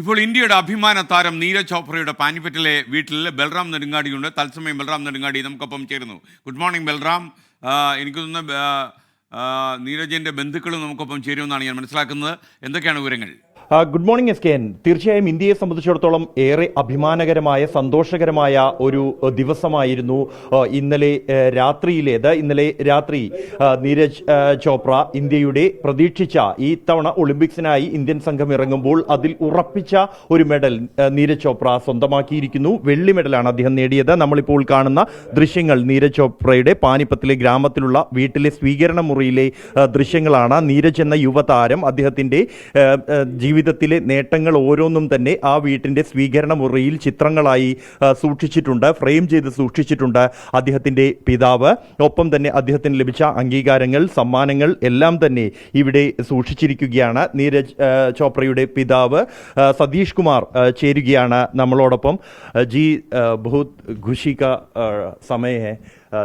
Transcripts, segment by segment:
ഇപ്പോൾ ഇന്ത്യയുടെ അഭിമാന താരം നീരജ് ചോപ്രയുടെ പാനിപ്പറ്റിലെ വീട്ടിൽ ബൽറാം നെടുങ്ങാടിയുണ്ട്. തത്സമയം ബൽറാം നെടുങ്ങാടി നമുക്കൊപ്പം ചേരുന്നു. Good morning Balram. എനിക്ക് തോന്നുന്നു നീരജിൻ്റെ ബന്ധുക്കളും നമുക്കൊപ്പം ചേരുമെന്നാണ് ഞാൻ മനസ്സിലാക്കുന്നത്. എന്തൊക്കെയാണ് വിവരങ്ങൾ? Good morning S K N. തീർച്ചയായും ഇന്ത്യയെ സംബന്ധിച്ചിടത്തോളം ഏറെ അഭിമാനകരമായ സന്തോഷകരമായ ഒരു ദിവസമായിരുന്നു ഇന്നലെ രാത്രിയിലേത്. ഇന്നലെ രാത്രി നീരജ് ചോപ്ര ഇന്ത്യയുടെ പ്രതീക്ഷിച്ച ഈ തവണ ഒളിമ്പിക്സിനായി ഇന്ത്യൻ സംഘം ഇറങ്ങുമ്പോൾ അതിൽ ഉറപ്പിച്ച ഒരു മെഡൽ നീരജ് ചോപ്ര സ്വന്തമാക്കിയിരിക്കുന്നു. വെള്ളി മെഡലാണ് അദ്ദേഹം നേടിയത്. നമ്മളിപ്പോൾ കാണുന്ന ദൃശ്യങ്ങൾ നീരജ് ചോപ്രയുടെ പാനിപ്പത്തിലെ ഗ്രാമത്തിലുള്ള വീട്ടിലെ സ്വീകരണ മുറിയിലെ ദൃശ്യങ്ങളാണ്. നീരജ് എന്ന യുവതാരം അദ്ദേഹത്തിന്റെ ജീവിതത്തിലെ നേട്ടങ്ങൾ ഓരോന്നും തന്നെ ആ വീട്ടിൻ്റെ സ്വീകരണ മുറിയിൽ ചിത്രങ്ങളായി സൂക്ഷിച്ചിട്ടുണ്ട്, ഫ്രെയിം ചെയ്ത് സൂക്ഷിച്ചിട്ടുണ്ട് അദ്ദേഹത്തിൻ്റെ പിതാവ്. ഒപ്പം തന്നെ അദ്ദേഹത്തിന് ലഭിച്ച അംഗീകാരങ്ങൾ, സമ്മാനങ്ങൾ എല്ലാം തന്നെ ഇവിടെ സൂക്ഷിച്ചിരിക്കുകയാണ്. നീരജ് ചോപ്രയുടെ പിതാവ് സതീഷ് കുമാർ ചേരുകയാണ് നമ്മളോടൊപ്പം. ജി बहुत खुशी का समय है,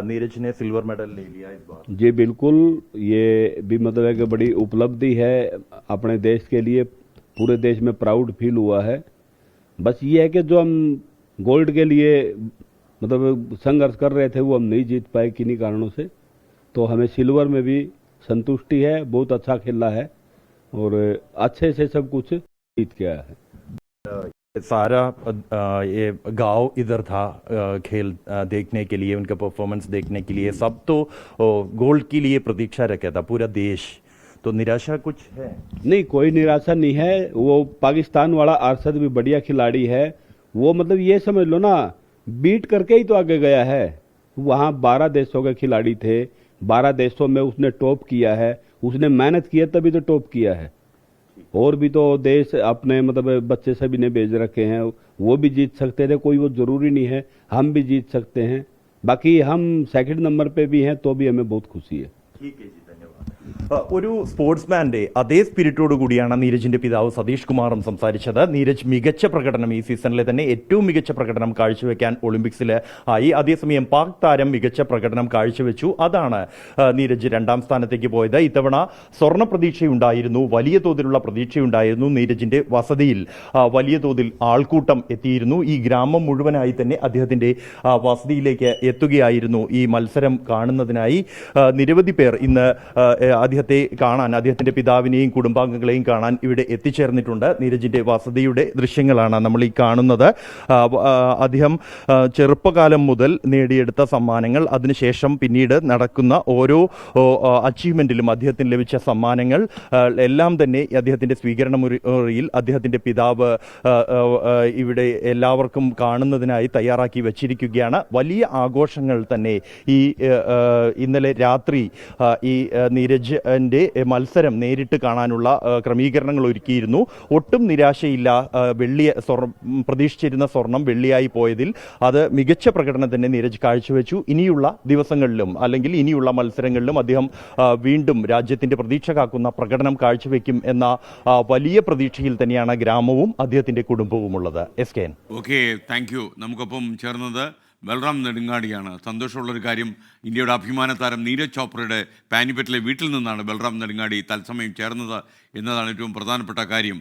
नीरज ने सिल्वर मेडल ले लिया इस बार। जी बिल्कुल, ये भी मतलब है कि बड़ी उपलब्धि है अपने देश के लिए। पूरे देश में प्राउड फील हुआ है। बस ये है कि जो हम गोल्ड के लिए मतलब संघर्ष कर रहे थे वो हम नहीं जीत पाए किन्हीं कारणों से, तो हमें सिल्वर में भी संतुष्टि है। बहुत अच्छा खेला है और अच्छे से सब कुछ जीत गया है। सारा ये गांव इधर था खेल देखने के लिए, उनका परफॉर्मेंस देखने के लिए। सब तो गोल्ड के लिए प्रतीक्षा रखा था पूरा देश, तो निराशा कुछ है? नहीं, कोई निराशा नहीं है। वो पाकिस्तान वाला अरशद भी बढ़िया खिलाड़ी है। वो मतलब ये समझ लो ना, बीट करके ही तो आगे गया है। वहाँ 12 देशों के खिलाड़ी थे, 12 देशों में उसने टॉप किया है। उसने मेहनत की है तभी तो टॉप किया है। और भी तो देश अपने मतलब बच्चे सभी ने भेज रखे हैं, वो भी जीत सकते थे। कोई वो जरूरी नहीं है, हम भी जीत सकते हैं। बाकी हम सेकंड नंबर पे भी हैं तो भी हमें बहुत खुशी है। ठीक है जी, धन्यवाद. ഒരു സ്പോർട്സ്മാന്റെ അതേ സ്പിരിറ്റോടു കൂടിയാണ് നീരജിന്റെ പിതാവ് സതീഷ് കുമാറും സംസാരിച്ചത്. നീരജ് മികച്ച പ്രകടനം, ഈ സീസണിലെ തന്നെ ഏറ്റവും മികച്ച പ്രകടനം കാഴ്ചവെക്കാൻ ഒളിമ്പിക്സിൽ ആയി. അതേസമയം പാക് താരം മികച്ച പ്രകടനം കാഴ്ചവെച്ചു. അതാണ് നീരജ് രണ്ടാം സ്ഥാനത്തേക്ക് പോയത്. ഇത്തവണ സ്വർണ്ണ പ്രതീക്ഷയുണ്ടായിരുന്നു, വലിയ തോതിലുള്ള പ്രതീക്ഷയുണ്ടായിരുന്നു. നീരജിന്റെ വസതിയിൽ വലിയ തോതിൽ ആൾക്കൂട്ടം എത്തിയിരുന്നു. ഈ ഗ്രാമം മുഴുവനായി തന്നെ അദ്ദേഹത്തിന്റെ വസതിയിലേക്ക് എത്തുകയായിരുന്നു ഈ മത്സരം കാണുന്നതിനായി. നിരവധി പേർ ഇന്ന് അദ്ദേഹത്തെ കാണാൻ, അദ്ദേഹത്തിന്റെ പിതാവിനെയും കുടുംബാംഗങ്ങളെയും കാണാൻ ഇവിടെ എത്തിച്ചേർന്നിട്ടുണ്ട്. നീരജിന്റെ വസതിയുടെ ദൃശ്യങ്ങളാണ് നമ്മൾ ഈ കാണുന്നത്. അദ്ദേഹം ചെറുപ്പകാലം മുതൽ നേടിയെടുത്ത സമ്മാനങ്ങൾ, അതിനുശേഷം പിന്നീട് നടക്കുന്ന ഓരോ അച്ചീവ്മെന്റിലും അദ്ദേഹത്തിന് ലഭിച്ച സമ്മാനങ്ങൾ എല്ലാം തന്നെ അദ്ദേഹത്തിന്റെ സ്വീകരണ മുറിയിൽ അദ്ദേഹത്തിന്റെ പിതാവ് ഇവിടെ എല്ലാവർക്കും കാണുന്നതിനായി തയ്യാറാക്കി വച്ചിരിക്കുകയാണ്. വലിയ ആഘോഷങ്ങൾ തന്നെ ഈ ഇന്നലെ രാത്രി ഈ നീരജിന്റെ മത്സരം നേരിട്ട് കാണാനുള്ള ക്രമീകരണങ്ങൾ ഒരുക്കിയിരുന്നു. ഒട്ടും നിരാശയില്ല. പ്രതീക്ഷിച്ചിരുന്ന സ്വർണം വെള്ളിയായി പോയതിൽ അത് മികച്ച പ്രകടനം തന്നെ നീരജ് കാഴ്ചവെച്ചു. ഇനിയുള്ള ദിവസങ്ങളിലും അല്ലെങ്കിൽ ഇനിയുള്ള മത്സരങ്ങളിലും അദ്ദേഹം വീണ്ടും രാജ്യത്തിന്റെ പ്രതീക്ഷ കാക്കുന്ന പ്രകടനം കാഴ്ചവെക്കും എന്ന വലിയ പ്രതീക്ഷയിൽ തന്നെയാണ് ഗ്രാമവും അദ്ദേഹത്തിന്റെ കുടുംബവും ഉള്ളത്. S K N. Okay, thank you. നമുക്കൊപ്പം ചേർന്നത് ബൽറാം നെടുങ്ങാടിയാണ്. സന്തോഷമുള്ളൊരു കാര്യം, ഇന്ത്യയുടെ അഭിമാന താരം നീരജ് ചോപ്രയുടെ പാനിപ്പറ്റിലെ വീട്ടിൽ നിന്നാണ് ബൽറാം നെടുങ്ങാടി തത്സമയം ചേർന്നത് എന്നതാണ് ഏറ്റവും പ്രധാനപ്പെട്ട കാര്യം.